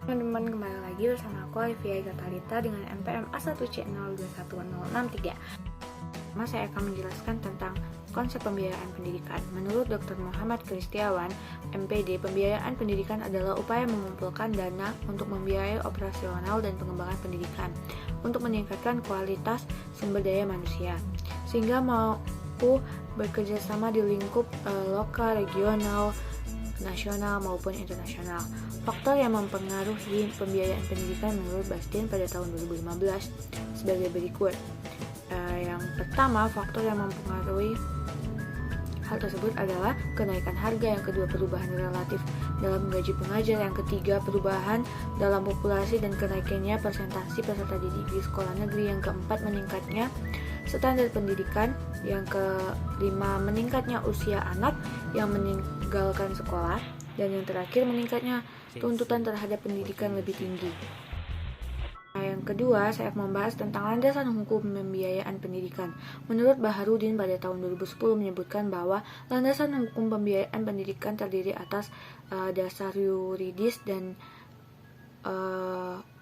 Teman-teman, kembali lagi bersama aku Olivia Gatalita dengan NPM A1C021063. Saya akan menjelaskan tentang konsep pembiayaan pendidikan. Menurut Dr. Muhammad Kristiawan, MPD, pembiayaan pendidikan adalah upaya mengumpulkan dana untuk membiayai operasional dan pengembangan pendidikan untuk meningkatkan kualitas sumber daya manusia, sehingga mampu bekerja sama di lingkup lokal, regional, nasional maupun internasional. Faktor yang mempengaruhi pembiayaan pendidikan menurut Bastian pada tahun 2015 sebagai berikut. Yang pertama, faktor yang mempengaruhi hal tersebut adalah kenaikan harga. Yang kedua, perubahan relatif dalam gaji pengajar. Yang ketiga, perubahan dalam populasi dan kenaikannya presentasi peserta didik di sekolah negeri. Yang keempat, meningkatnya standar pendidikan. Yang kelima, meningkatnya usia anak yang meninggalkan sekolah. Dan yang terakhir, meningkatnya tuntutan terhadap pendidikan lebih tinggi. Yang kedua, saya akan membahas tentang landasan hukum pembiayaan pendidikan. Menurut Baharudin pada tahun 2010 menyebutkan bahwa landasan hukum pembiayaan pendidikan terdiri atas dasar yuridis dan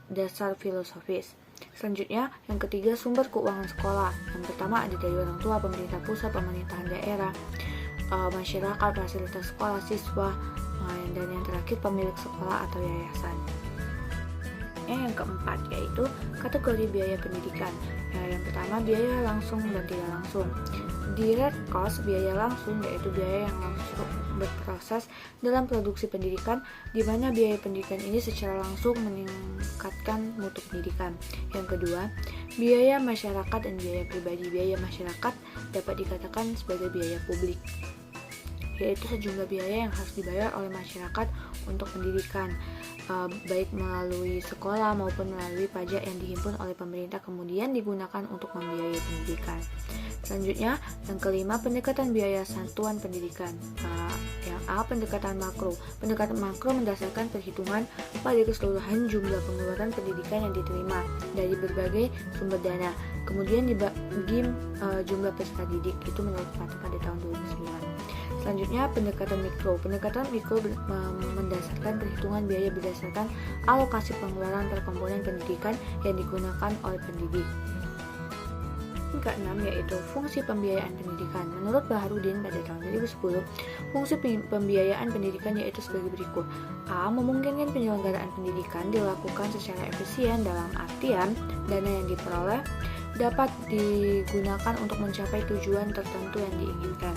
dasar filosofis. Selanjutnya, yang ketiga, sumber keuangan sekolah. Yang pertama ada dari orang tua, pemerintah pusat, pemerintahan daerah, masyarakat, fasilitas sekolah, siswa, dan yang terakhir pemilik sekolah atau yayasan. Yang keempat yaitu kategori biaya pendidikan. Yang pertama, biaya langsung dan tidak langsung. Direct cost, biaya langsung, yaitu biaya yang langsung berproses dalam produksi pendidikan, di mana biaya pendidikan ini secara langsung meningkatkan mutu pendidikan. Yang kedua, biaya masyarakat dan biaya pribadi. Biaya masyarakat dapat dikatakan sebagai biaya publik, yaitu sejumlah biaya yang harus dibayar oleh masyarakat untuk pendidikan, baik melalui sekolah maupun melalui pajak yang dihimpun oleh pemerintah kemudian digunakan untuk membiayai pendidikan. Selanjutnya, yang kelima, pendekatan biaya satuan pendidikan. Yang A, pendekatan makro. Pendekatan makro mendasarkan perhitungan pada keseluruhan jumlah pengeluaran pendidikan yang diterima dari berbagai sumber dana, kemudian dibagi jumlah peserta didik, itu menurut Pata pada tahun 2009. Selanjutnya, pendekatan mikro. Pendekatan mikro mendasarkan perhitungan biaya berdasarkan alokasi pengeluaran per komponen pendidikan yang digunakan oleh pendidik. Yang keenam yaitu fungsi pembiayaan pendidikan. Menurut Baharudin pada tahun 2010, fungsi pembiayaan pendidikan yaitu sebagai berikut. A. Memungkinkan penyelenggaraan pendidikan dilakukan secara efisien, dalam artian dana yang diperoleh dapat digunakan untuk mencapai tujuan tertentu yang diinginkan.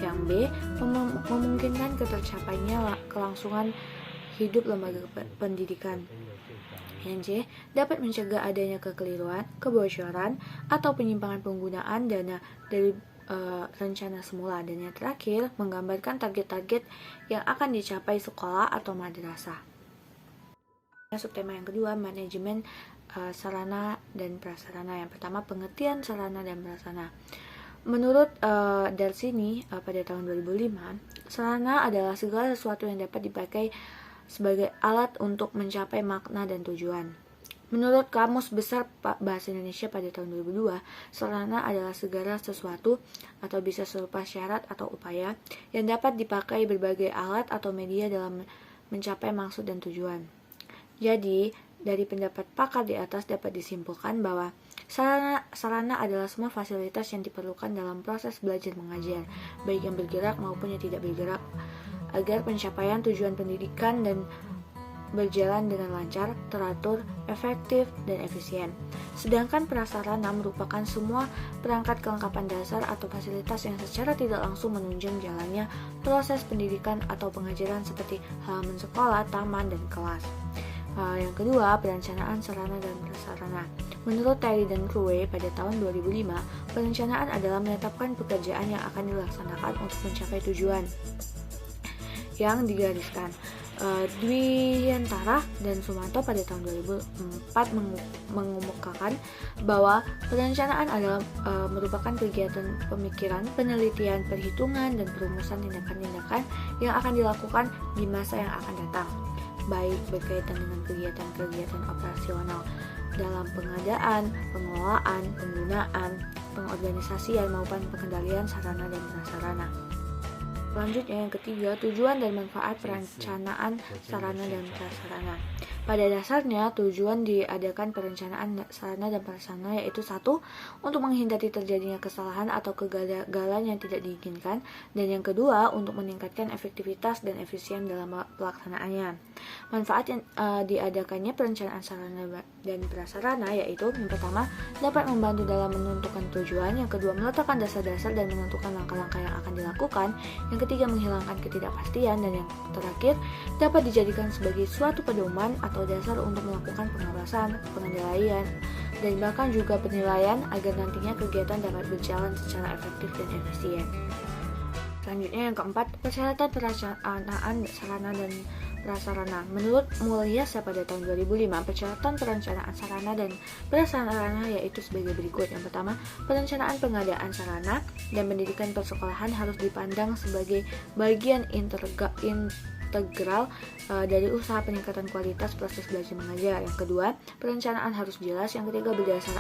Yang B, memungkinkan ketercapainya kelangsungan hidup lembaga pendidikan. Yang C, dapat mencegah adanya kekeliruan, kebocoran, atau penyimpangan penggunaan dana dari rencana semula. Dan yang terakhir, menggambarkan target-target yang akan dicapai sekolah atau madrasah. Subtema yang kedua, manajemen sarana dan prasarana. Yang pertama, pengertian sarana dan prasarana. Menurut Darsini pada tahun 2005, sarana adalah segala sesuatu yang dapat dipakai sebagai alat untuk mencapai makna dan tujuan. Menurut Kamus Besar Bahasa Indonesia pada tahun 2002, sarana adalah segala sesuatu atau bisa serupa syarat atau upaya yang dapat dipakai berbagai alat atau media dalam mencapai maksud dan tujuan. Jadi, dari pendapat pakar di atas dapat disimpulkan bahwa sarana adalah semua fasilitas yang diperlukan dalam proses belajar mengajar, baik yang bergerak maupun yang tidak bergerak, agar pencapaian tujuan pendidikan dan berjalan dengan lancar, teratur, efektif, dan efisien. Sedangkan prasarana merupakan semua perangkat kelengkapan dasar atau fasilitas yang secara tidak langsung menunjang jalannya proses pendidikan atau pengajaran seperti halaman sekolah, taman, dan kelas. Yang kedua, perencanaan sarana dan prasarana. Menurut Terry dan Crue pada tahun 2005, perencanaan adalah menetapkan pekerjaan yang akan dilaksanakan untuk mencapai tujuan yang digariskan. Dwiantara dan Sumanto pada tahun 2004 mengemukakan bahwa perencanaan adalah merupakan kegiatan pemikiran, penelitian, perhitungan, dan perumusan tindakan-tindakan yang akan dilakukan di masa yang akan datang, baik berkaitan dengan kegiatan-kegiatan operasional dalam pengadaan, pengelolaan, penggunaan, pengorganisasian maupun pengendalian sarana dan prasarana. Selanjutnya yang ketiga, tujuan dan manfaat perencanaan sarana dan prasarana. Pada dasarnya, tujuan diadakan perencanaan sarana dan prasarana yaitu satu, untuk menghindari terjadinya kesalahan atau kegagalan yang tidak diinginkan, dan yang kedua, untuk meningkatkan efektivitas dan efisien dalam pelaksanaannya. Manfaat yang diadakannya perencanaan sarana dan prasarana yaitu yang pertama, dapat membantu dalam menentukan tujuan, yang kedua, meletakkan dasar-dasar dan menentukan langkah-langkah yang akan dilakukan, yang ketiga, menghilangkan ketidakpastian, dan yang terakhir, dapat dijadikan sebagai suatu pedoman atau dasar untuk melakukan pengawasan, pengendalian, dan bahkan juga penilaian agar nantinya kegiatan dapat berjalan secara efektif dan efisien. Selanjutnya yang keempat, persyaratan perencanaan sarana dan prasarana. Menurut Mulyasa pada tahun 2005, persyaratan perencanaan sarana dan prasarana yaitu sebagai berikut. Yang pertama, perencanaan pengadaan sarana dan pendidikan persekolahan harus dipandang sebagai bagian integral dari usaha peningkatan kualitas proses belajar mengajar. Yang kedua, perencanaan harus jelas. Yang ketiga, berdasar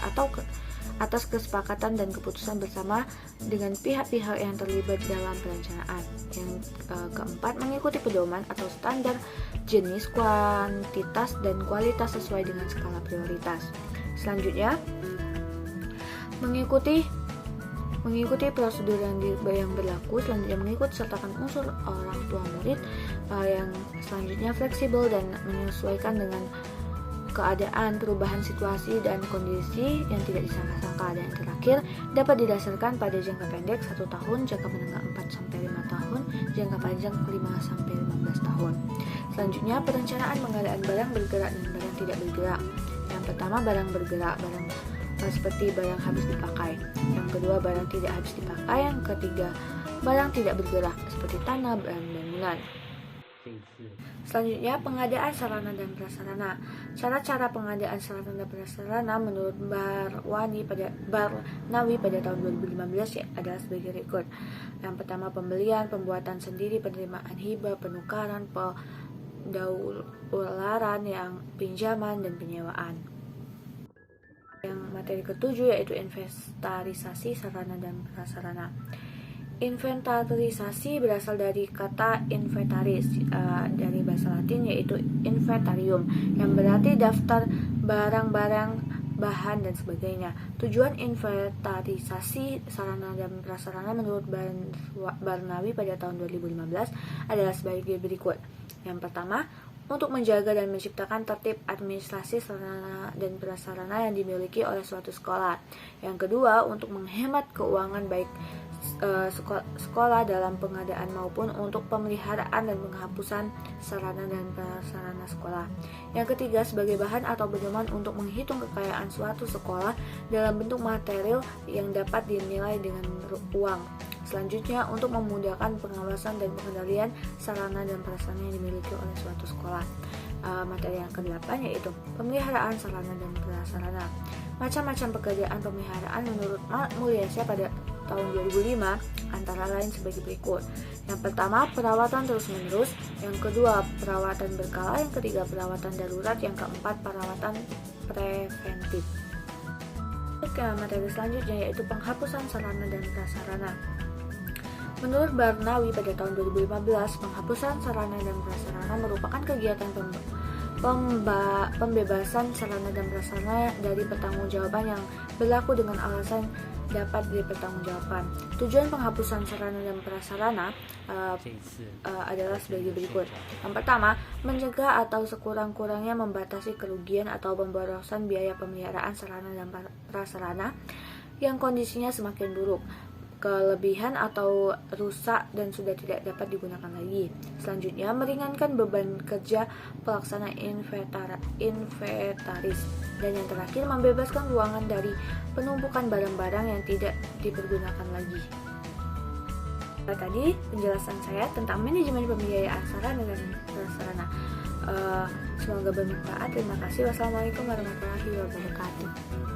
atas kesepakatan dan keputusan bersama dengan pihak-pihak yang terlibat dalam perencanaan. Yang keempat, mengikuti pedoman atau standar jenis, kuantitas, dan kualitas sesuai dengan skala prioritas. Selanjutnya, mengikuti prosedur yang berlaku. Selanjutnya, mengikut sertakan unsur orang tua murid. Yang selanjutnya, fleksibel dan menyesuaikan dengan keadaan, perubahan situasi dan kondisi yang tidak disangka-sangka. Dan yang terakhir, dapat didasarkan pada jangka pendek 1 tahun, jangka menengah 4-5 tahun, jangka panjang 5-15 tahun. Selanjutnya, perencanaan pengadaan barang bergerak dan barang tidak bergerak. Yang pertama, barang bergerak, barang seperti barang habis dipakai. Yang kedua, barang tidak habis dipakai. Yang ketiga, barang tidak bergerak seperti tanah dan bangunan. Selanjutnya, pengadaan sarana dan prasarana. Cara-cara pengadaan sarana dan prasarana menurut Barnawi pada tahun 2015 adalah sebagai berikut. Yang pertama, pembelian, pembuatan sendiri, penerimaan hibah, penukaran, pendaularan, yang pinjaman, dan penyewaan. Yang materi ketujuh yaitu inventarisasi sarana dan prasarana. Inventarisasi berasal dari kata inventaris dari bahasa Latin yaitu inventarium yang berarti daftar barang-barang, bahan, dan sebagainya. Tujuan inventarisasi sarana dan prasarana menurut Barnawi pada tahun 2015 adalah sebagai berikut. Yang pertama, untuk menjaga dan menciptakan tertib administrasi sarana dan prasarana yang dimiliki oleh suatu sekolah. Yang kedua, untuk menghemat keuangan baik sekolah dalam pengadaan maupun untuk pemeliharaan dan penghapusan sarana dan prasarana sekolah. Yang ketiga, sebagai bahan atau pedoman untuk menghitung kekayaan suatu sekolah dalam bentuk material yang dapat dinilai dengan uang. Selanjutnya, untuk memudahkan pengawasan dan pengendalian sarana dan prasarana yang dimiliki oleh suatu sekolah. Materi yang ke-8 yaitu pemeliharaan sarana dan prasarana. Macam-macam pekerjaan pemeliharaan menurut Mulyasa pada tahun 2005 antara lain sebagai berikut. Yang pertama, perawatan terus-menerus. Yang kedua, perawatan berkala. Yang ketiga, perawatan darurat. Yang keempat, perawatan preventif. Materi selanjutnya yaitu penghapusan sarana dan prasarana. Menurut Barnawi pada tahun 2015, penghapusan sarana dan prasarana merupakan kegiatan pembebasan sarana dan prasarana dari pertanggungjawaban yang berlaku dengan alasan dapat dipertanggungjawabkan. Tujuan penghapusan sarana dan prasarana adalah sebagai berikut. Yang pertama, mencegah atau sekurang-kurangnya membatasi kerugian atau pemborosan biaya pemeliharaan sarana dan prasarana yang kondisinya semakin buruk, kelebihan atau rusak dan sudah tidak dapat digunakan lagi. Selanjutnya, meringankan beban kerja pelaksana inventaris. Dan yang terakhir, membebaskan ruangan dari penumpukan barang-barang yang tidak dipergunakan lagi. Tadi penjelasan saya tentang manajemen pembiayaan sarana dan prasarana. Semoga bermanfaat. Terima kasih. Wassalamualaikum warahmatullahi wabarakatuh.